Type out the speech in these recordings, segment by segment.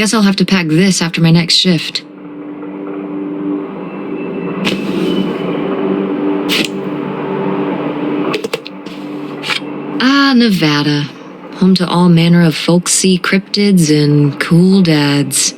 Guess I'll have to pack this after my next shift. Ah, Nevada. Home to all manner of folksy cryptids and cool dads.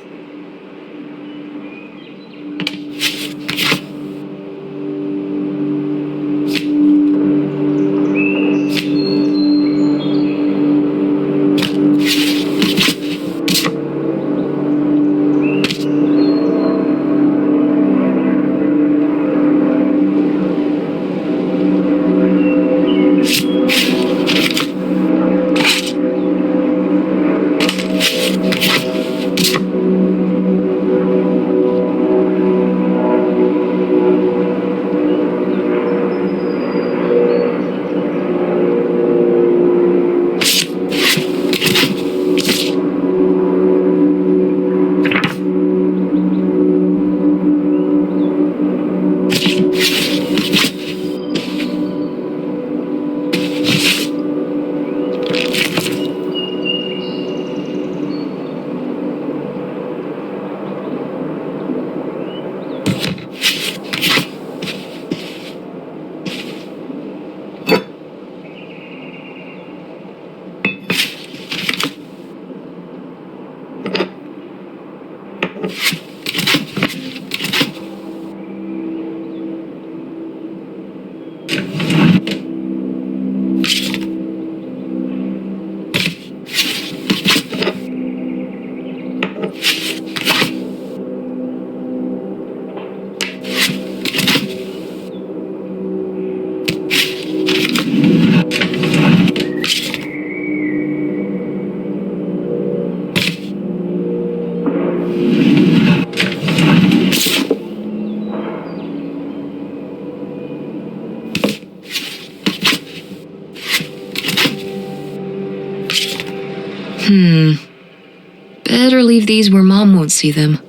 Better leave these where Mom won't see them.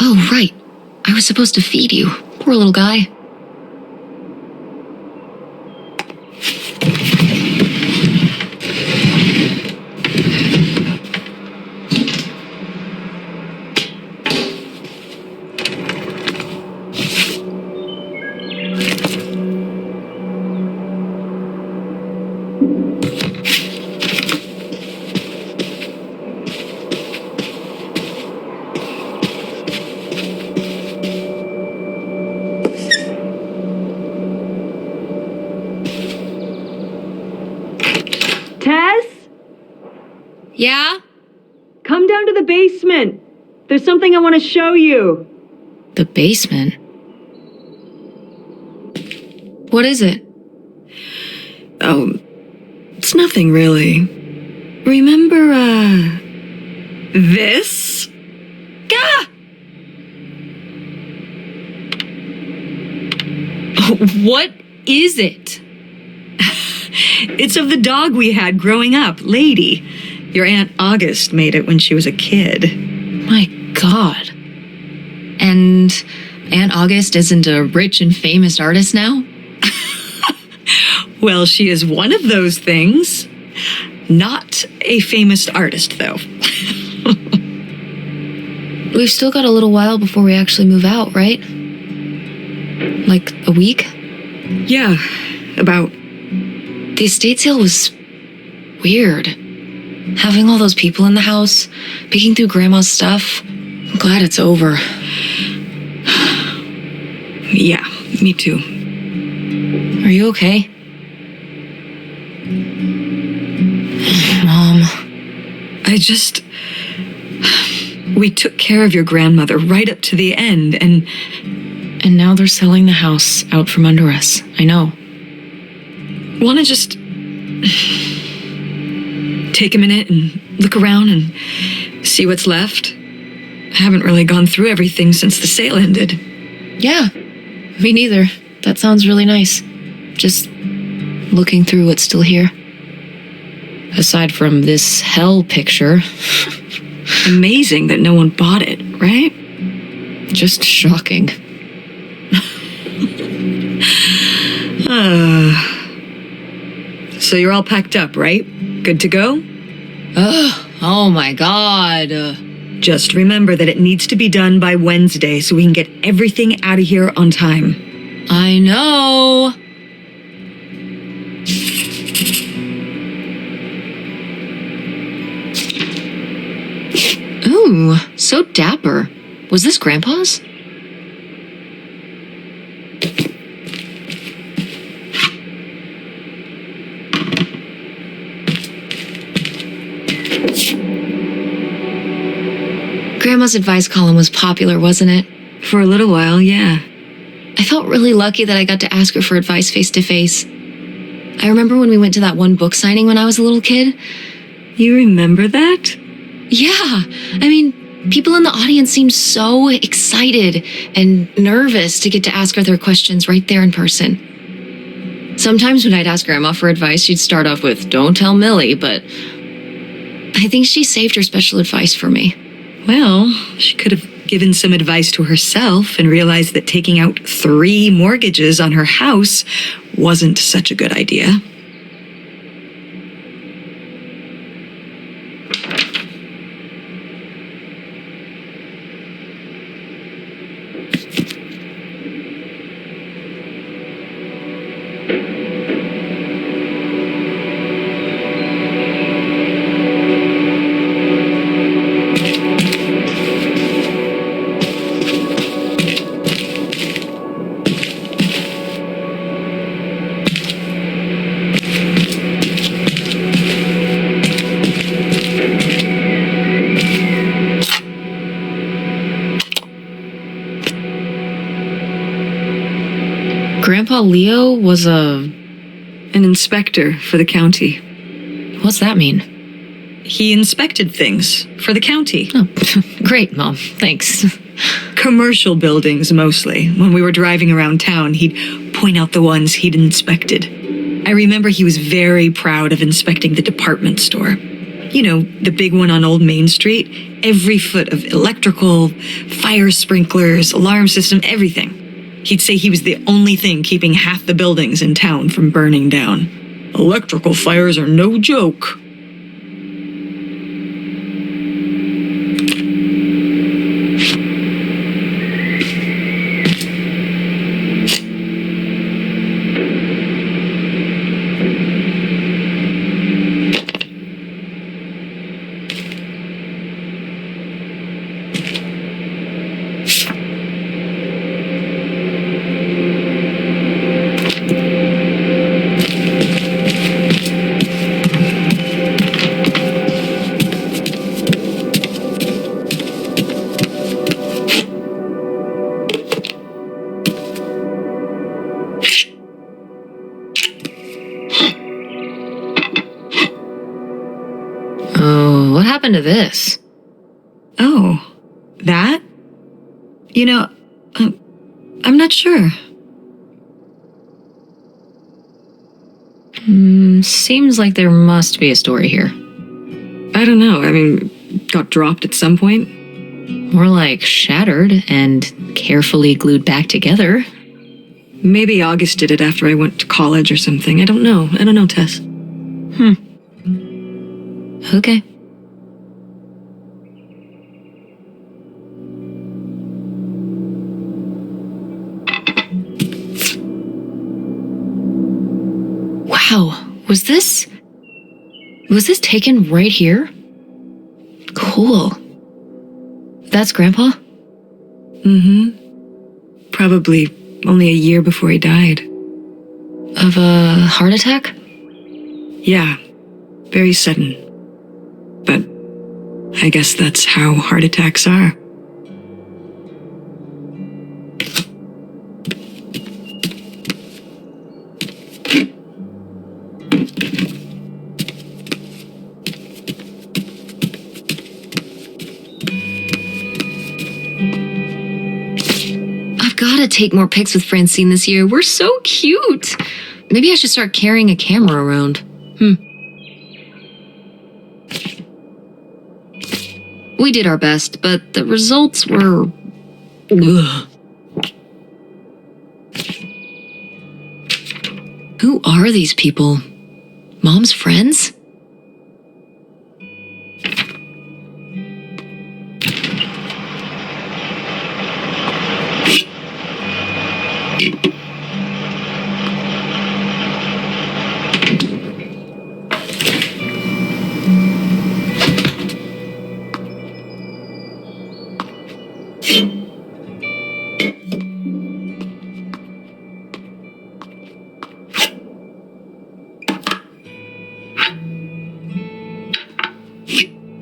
Oh, right. I was supposed to feed you. Poor little guy. Tess? Yeah? Come down to the basement. There's something I want to show you. The basement? What is it? Oh, it's nothing really. Remember, this? Gah! What is it? It's of the dog we had growing up, Lady. Your Aunt August made it when she was a kid. My God. And Aunt August isn't a rich and famous artist now? Well, she is one of those things. Not a famous artist, though. We've still got a little while before we actually move out, right? Like a week? Yeah, about. The estate sale was weird. Having all those people in the house, picking through Grandma's stuff. I'm glad it's over. Yeah, me too. Are you okay? Mom. We took care of your grandmother right up to the end, and now they're selling the house out from under us. I know. Want to just take a minute and look around and see what's left? I haven't really gone through everything since the sale ended. Yeah, me neither. That sounds really nice. Just looking through what's still here. Aside from this hell picture. Amazing that no one bought it, right? Just shocking. So you're all packed up, right? Good to go? Oh my god. Just remember that it needs to be done by Wednesday so we can get everything out of here on time. I know. Ooh, so dapper. Was this Grandpa's? Grandma's advice column was popular, wasn't it? For a little while, yeah. I felt really lucky that I got to ask her for advice face to face. I remember when we went to that one book signing when I was a little kid. You remember that? Yeah, I mean, people in the audience seemed so excited and nervous to get to ask her their questions right there in person. Sometimes when I'd ask Grandma for advice, she'd start off with, "Don't tell Millie," but I think she saved her special advice for me. Well, she could have given some advice to herself and realized that taking out 3 mortgages on her house wasn't such a good idea. Grandpa Leo was an inspector for the county. What's that mean? He inspected things for the county. Oh, great, Mom. Thanks. Commercial buildings, mostly. When we were driving around town, he'd point out the ones he'd inspected. I remember he was very proud of inspecting the department store. You know, the big one on Old Main Street. Every foot of electrical, fire sprinklers, alarm system, everything. He'd say he was the only thing keeping half the buildings in town from burning down. Electrical fires are no joke. Oh, what happened to this? Oh, that? You know, I'm not sure. Seems like there must be a story here. I don't know. I mean, got dropped at some point. More like shattered and carefully glued back together. Maybe August did it after I went to college or something. I don't know, Tess. Okay. Wow, was this taken right here? Cool. That's Grandpa? Mm-hmm. Probably only a year before he died. Of a heart attack? Yeah, very sudden. But I guess that's how heart attacks are. I've got to take more pics with Francine this year. We're so cute. Maybe I should start carrying a camera around. We did our best, but the results were... Ugh. Who are these people? Mom's friends?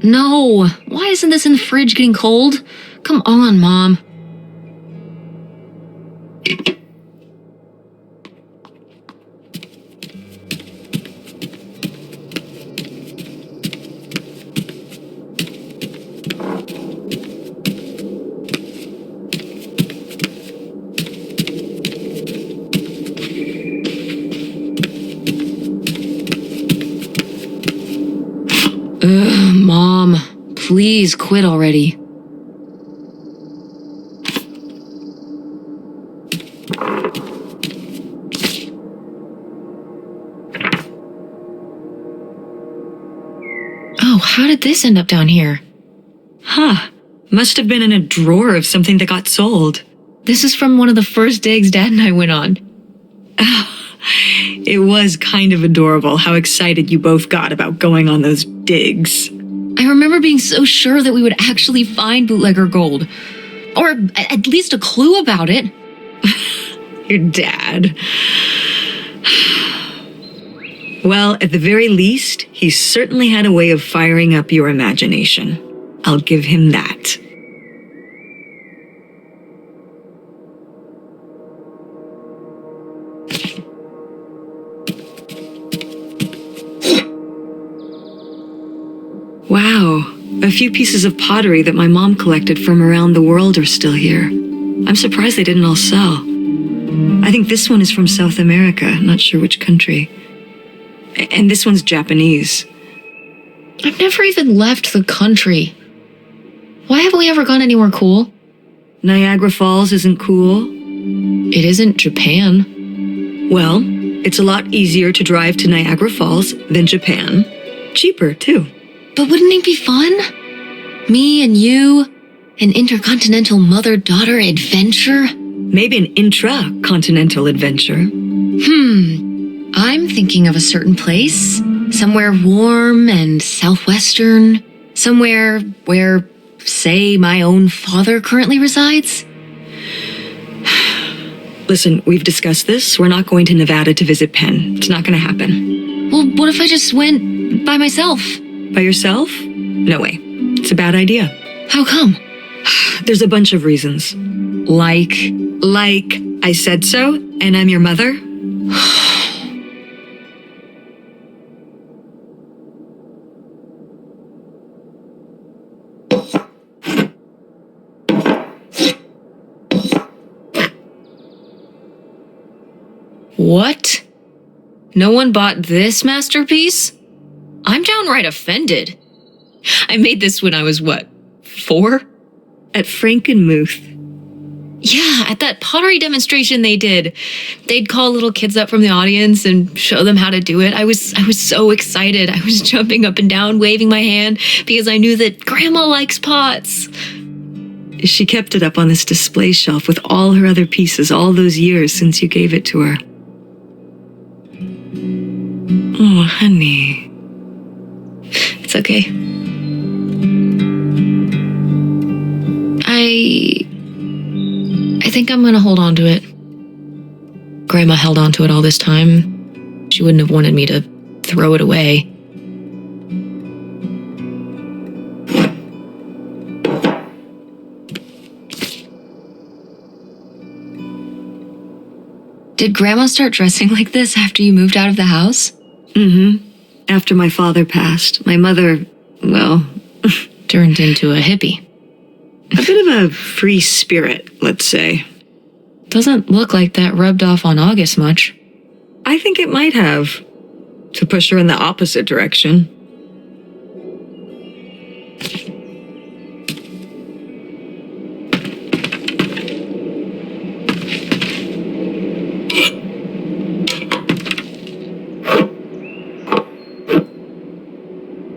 No! Why isn't this in the fridge getting cold? Come on, Mom. Ugh, Mom, please quit already. Oh, how did this end up down here? Huh. Must have been in a drawer of something that got sold. This is from one of the first digs Dad and I went on. It was kind of adorable how excited you both got about going on those digs. I remember being so sure that we would actually find bootlegger gold. Or at least a clue about it. Your dad. Well, at the very least, he certainly had a way of firing up your imagination. I'll give him that. Wow, a few pieces of pottery that my mom collected from around the world are still here. I'm surprised they didn't all sell. I think this one is from South America, not sure which country. And this one's Japanese. I've never even left the country. Why haven't we ever gone anywhere cool? Niagara Falls isn't cool. It isn't Japan. Well, it's a lot easier to drive to Niagara Falls than Japan. Cheaper, too. But wouldn't it be fun? Me and you, an intercontinental mother-daughter adventure? Maybe an intra-continental adventure. I'm thinking of a certain place. Somewhere warm and southwestern. Somewhere where, say, my own father currently resides. Listen, we've discussed this. We're not going to Nevada to visit Penn. It's not going to happen. Well, what if I just went by myself? By yourself? No way. It's a bad idea. How come? There's a bunch of reasons. Like I said so, and I'm your mother? What? No one bought this masterpiece? I'm downright offended. I made this when I was, 4? At Frankenmuth. Yeah, at that pottery demonstration they did. They'd call little kids up from the audience and show them how to do it. I was so excited. I was jumping up and down, waving my hand, because I knew that Grandma likes pots. She kept it up on this display shelf with all her other pieces all those years since you gave it to her. Oh, honey. It's okay. I think I'm gonna hold on to it. Grandma held on to it all this time. She wouldn't have wanted me to throw it away. Did Grandma start dressing like this after you moved out of the house? Mm-hmm. After my father passed, my mother, well... turned into a hippie. A bit of a free spirit, let's say. Doesn't look like that rubbed off on August much. I think it might have, to push her in the opposite direction.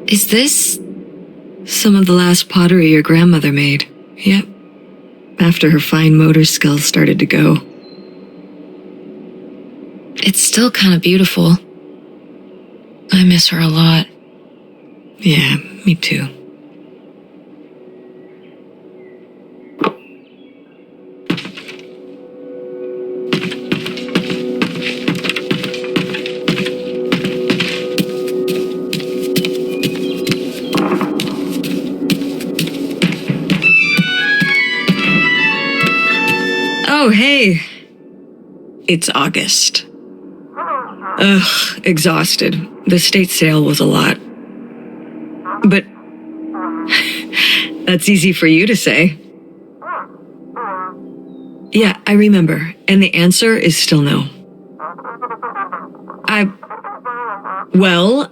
Is this? Some of the last pottery your grandmother made. Yep. After her fine motor skills started to go. It's still kind of beautiful. I miss her a lot. Yeah, me too. Oh, hey. It's August. Ugh, exhausted. The state sale was a lot. But that's easy for you to say. Yeah, I remember. And the answer is still no. Well...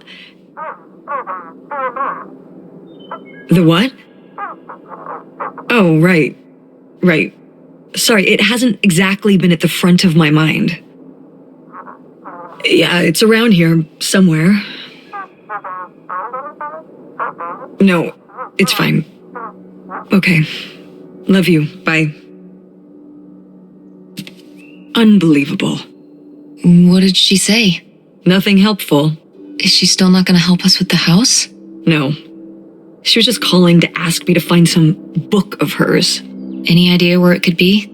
The what? Oh, right. Right. Sorry, it hasn't exactly been at the front of my mind. Yeah, it's around here, somewhere. No, it's fine. Okay. Love you. Bye. Unbelievable. What did she say? Nothing helpful. Is she still not going to help us with the house? No. She was just calling to ask me to find some book of hers. Any idea where it could be?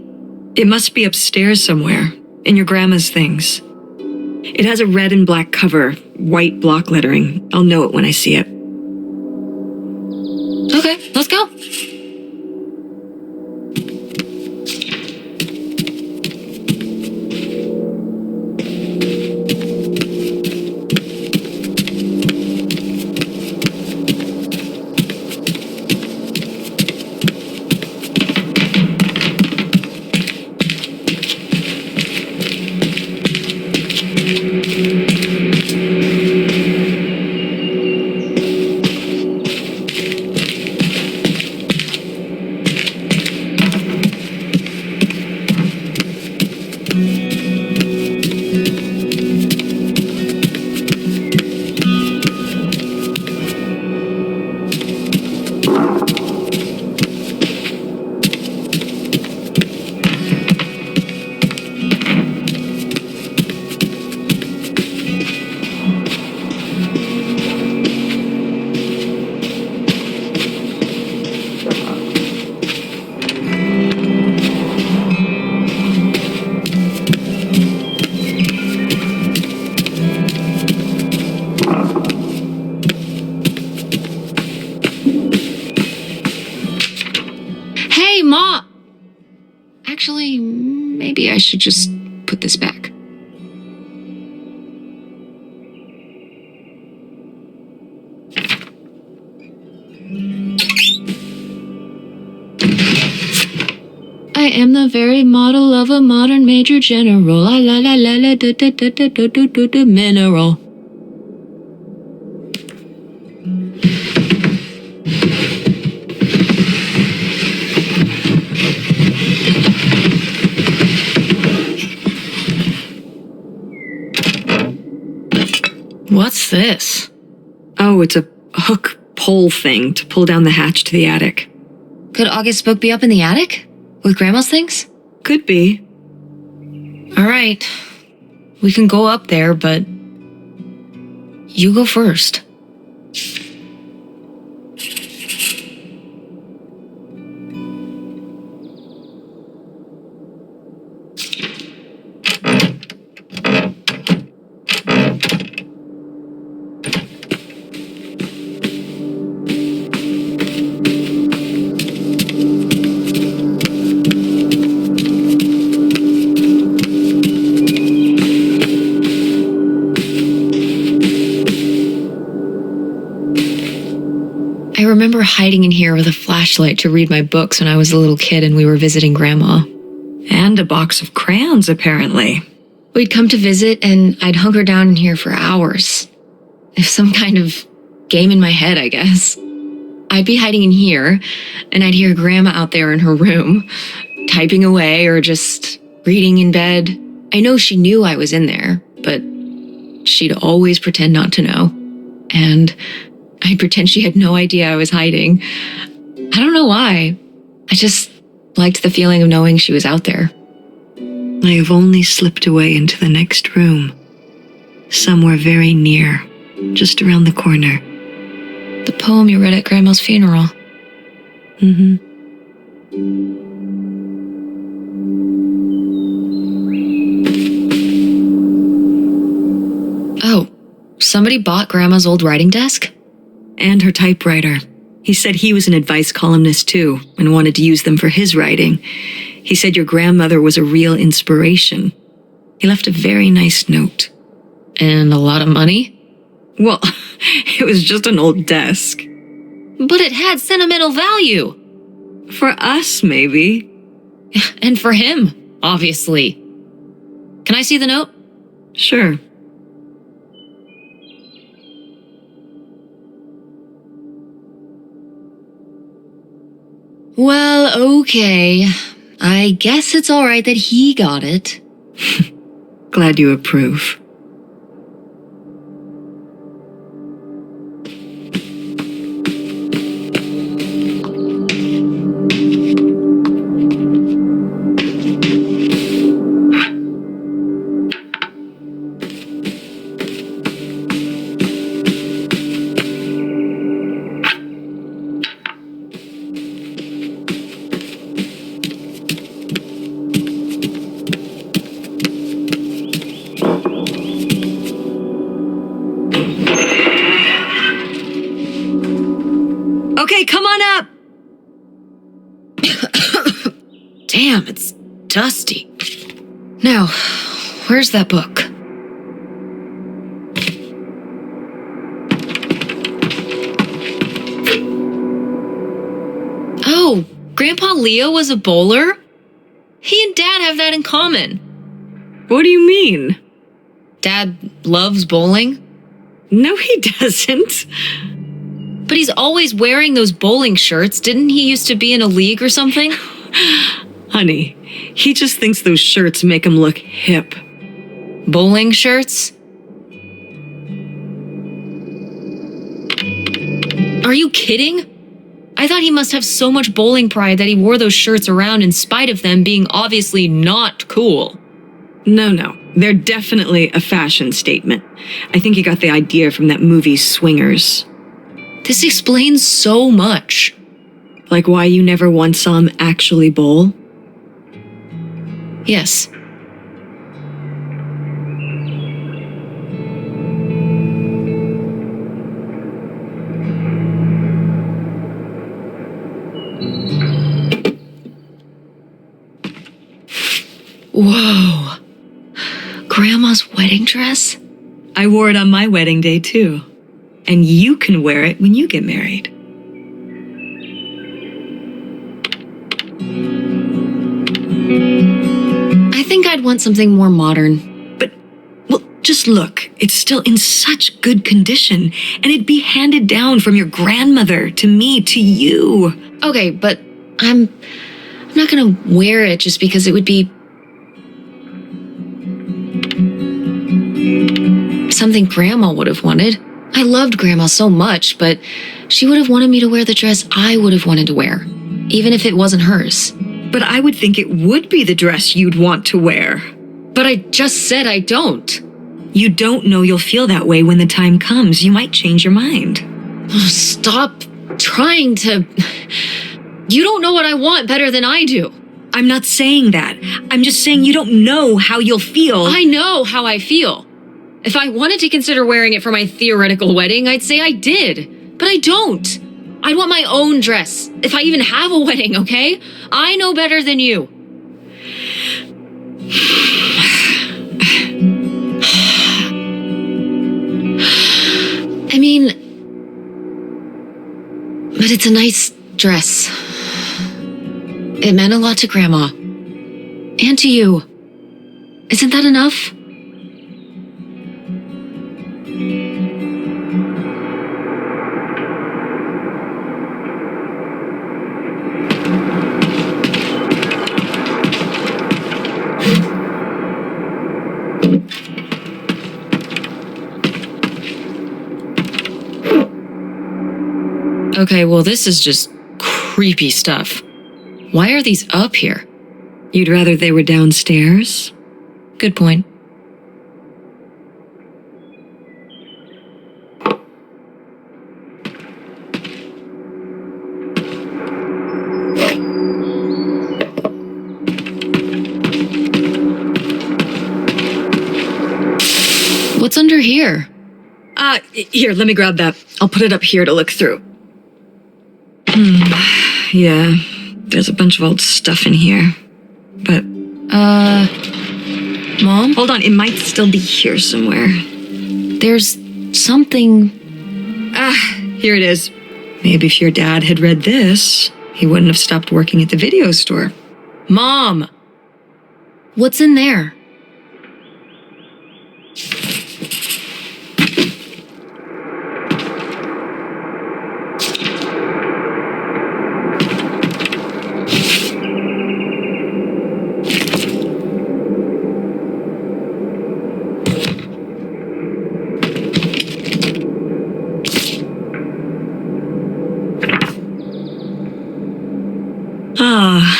It must be upstairs somewhere, in your grandma's things. It has a red and black cover, white block lettering. I'll know it when I see it. Okay, let's go. Hey, Ma! Actually, maybe I should just put this back. I am the very model of a modern major general. La la la la la da da da da da da da da mineral. What's this? Oh, it's a hook pole thing to pull down the hatch to the attic. Could August's book be up in the attic? With Grandma's things? Could be. All right. We can go up there, but you go first. I remember hiding in here with a flashlight to read my books when I was a little kid and we were visiting Grandma. And a box of crayons, apparently. We'd come to visit, and I'd hunker down in here for hours. If some kind of game in my head, I guess. I'd be hiding in here, and I'd hear Grandma out there in her room, typing away or just reading in bed. I know she knew I was in there, but she'd always pretend not to know. And I'd pretend she had no idea I was hiding. I don't know why. I just liked the feeling of knowing she was out there. I have only slipped away into the next room. Somewhere very near, just around the corner. The poem you read at Grandma's funeral. Mm-hmm. Oh, somebody bought Grandma's old writing desk? And her typewriter. He said he was an advice columnist too, and wanted to use them for his writing. He said your grandmother was a real inspiration. He left a very nice note. And a lot of money? Well, it was just an old desk. But it had sentimental value. For us, maybe. And for him, obviously. Can I see the note? Sure. Well, okay. I guess it's all right that he got it. Glad you approve. Okay, come on up! Damn, it's dusty. Now, where's that book? Oh, Grandpa Leo was a bowler? He and Dad have that in common. What do you mean? Dad loves bowling? No, he doesn't. But he's always wearing those bowling shirts. Didn't he used to be in a league or something? Honey, he just thinks those shirts make him look hip. Bowling shirts? Are you kidding? I thought he must have so much bowling pride that he wore those shirts around in spite of them being obviously not cool. No. They're definitely a fashion statement. I think he got the idea from that movie Swingers. This explains so much. Like why you never once saw him actually bowl? Yes. Whoa. Grandma's wedding dress? I wore it on my wedding day too. And you can wear it when you get married. I think I'd want something more modern. But, well, just look. It's still in such good condition. And it'd be handed down from your grandmother to me to you. Okay, but I'm not gonna wear it just because it would be something Grandma would have wanted. I loved Grandma so much, but she would have wanted me to wear the dress I would have wanted to wear, even if it wasn't hers. But I would think it would be the dress you'd want to wear. But I just said I don't. You don't know you'll feel that way when the time comes. You might change your mind. Stop trying to... You don't know what I want better than I do. I'm not saying that. I'm just saying you don't know how you'll feel. I know how I feel. If I wanted to consider wearing it for my theoretical wedding, I'd say I did. But I don't. I'd want my own dress, if I even have a wedding, okay? I know better than you. I mean, but it's a nice dress. It meant a lot to Grandma. and to you. Isn't that enough? Okay, well, this is just creepy stuff. Why are these up here? You'd rather they were downstairs? Good point. What's under here? Here, let me grab that. I'll put it up here to look through. Yeah, there's a bunch of old stuff in here. But, Mom? hold on, it might still be here somewhere. There's something... Here it is. Maybe if your dad had read this, he wouldn't have stopped working at the video store. Mom! What's in there?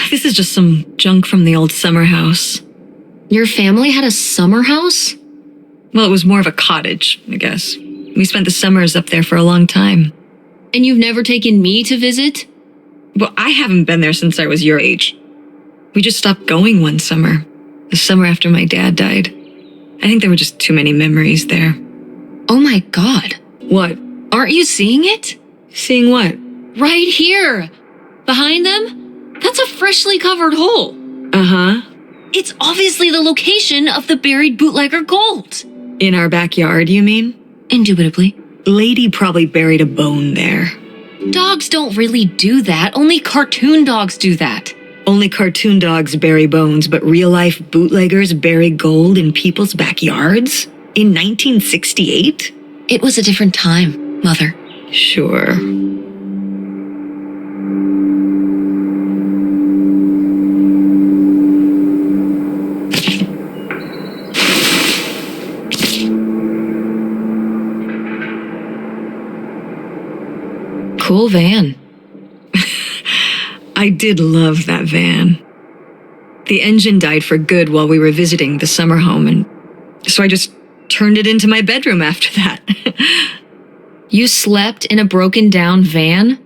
This is just some junk from the old summer house. Your family had a summer house? Well, it was more of a cottage, I guess. We spent the summers up there for a long time. And you've never taken me to visit? Well, I haven't been there since I was your age. We just stopped going one summer. The summer after my dad died. I think there were just too many memories there. Oh my God. What? Aren't you seeing it? Seeing what? Right here. Behind them? That's a freshly covered hole. Uh-huh. It's obviously the location of the buried bootlegger gold. In our backyard, you mean? Indubitably. Lady probably buried a bone there. Dogs don't really do that. Only cartoon dogs do that. Only cartoon dogs bury bones, but real-life bootleggers bury gold in people's backyards? In 1968? It was a different time, Mother. Sure. Cool van. I did love that van. The engine died for good while we were visiting the summer home, and so I just turned it into my bedroom after that. You slept in a broken down van?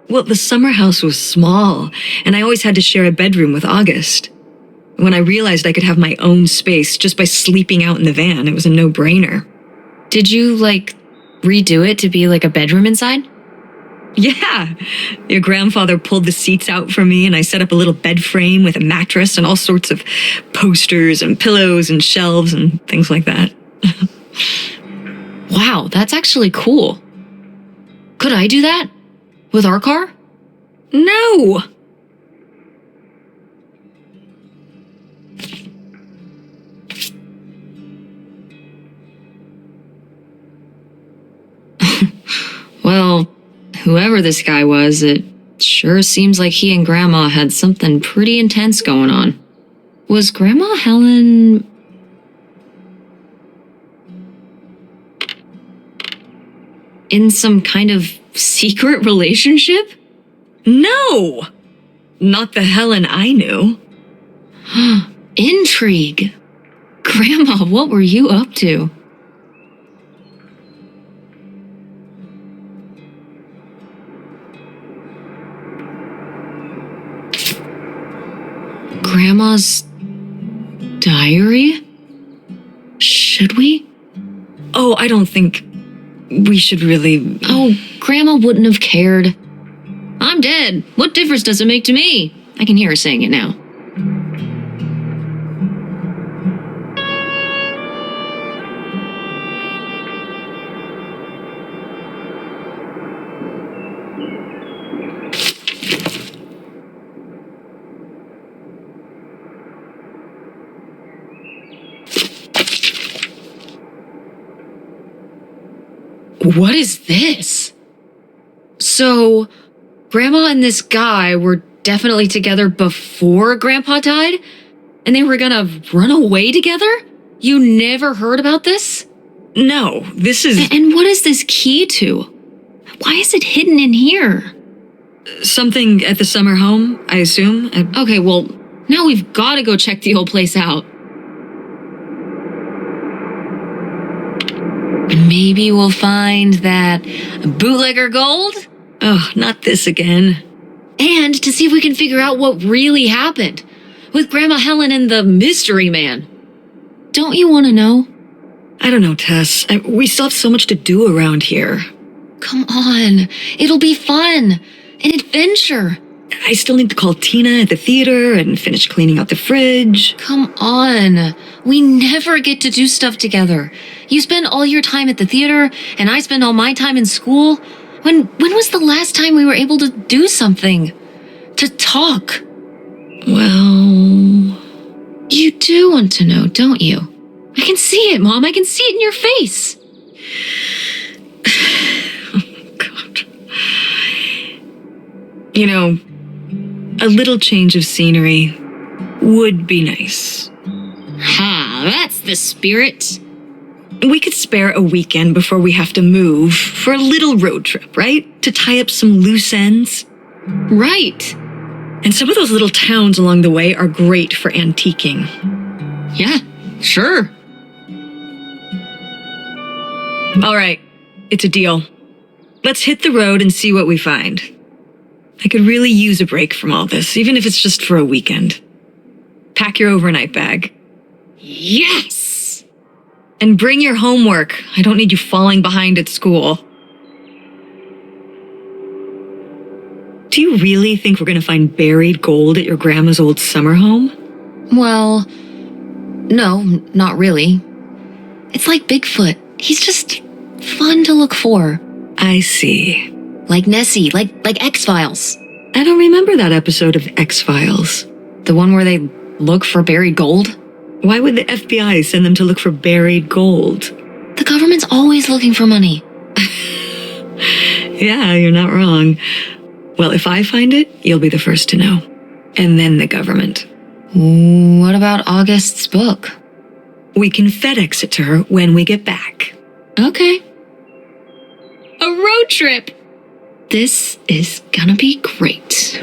Well, the summer house was small, and I always had to share a bedroom with August. When I realized I could have my own space just by sleeping out in the van, it was a no-brainer. Did you, redo it to be like a bedroom inside? Yeah. Your grandfather pulled the seats out for me, and I set up a little bed frame with a mattress and all sorts of posters and pillows and shelves and things like that. Wow, that's actually cool. Could I do that? With our car? No! Well, whoever this guy was, it sure seems like he and Grandma had something pretty intense going on. Was Grandma Helen... in some kind of secret relationship? No! Not the Helen I knew. Intrigue. Grandma, what were you up to? Grandma's diary? Should we? Oh, I don't think we should really... Oh, Grandma wouldn't have cared. I'm dead. What difference does it make to me? I can hear her saying it now. What is this? So, Grandma and this guy were definitely together before Grandpa died? And they were gonna run away together? You never heard about this? No, this is And what is this key to? Why is it hidden in here? something at the summer home, I assume. Okay, well, now we've got to go check the old place out. Maybe we'll find that bootlegger gold? Oh, not this again. And to see if we can figure out what really happened with Grandma Helen and the mystery man. Don't you want to know? I don't know, Tess. We still have so much to do around here. Come on, it'll be fun. An adventure. I still need to call Tina at the theater and finish cleaning out the fridge. Come on. We never get to do stuff together. You spend all your time at the theater, and I spend all my time in school. When was the last time we were able to do something? To talk? Well... You do want to know, don't you? I can see it, Mom. I can see it in your face. Oh, God. You know, a little change of scenery would be nice. Ha, that's the spirit. We could spare a weekend before we have to move for a little road trip, right? To tie up some loose ends. Right. And some of those little towns along the way are great for antiquing. Yeah, sure. All right, it's a deal. Let's hit the road and see what we find. I could really use a break from all this, even if it's just for a weekend. Pack your overnight bag. Yes! And bring your homework. I don't need you falling behind at school. Do you really think we're going to find buried gold at your grandma's old summer home? Well, no, not really. It's like Bigfoot. He's just fun to look for. I see. Like Nessie, like X-Files. I don't remember that episode of X-Files. The one where they look for buried gold? Why would the FBI send them to look for buried gold? The government's always looking for money. Yeah, you're not wrong. Well, if I find it, you'll be the first to know. And then the government. What about August's book? We can FedEx it to her when we get back. Okay. A road trip! This is gonna be great.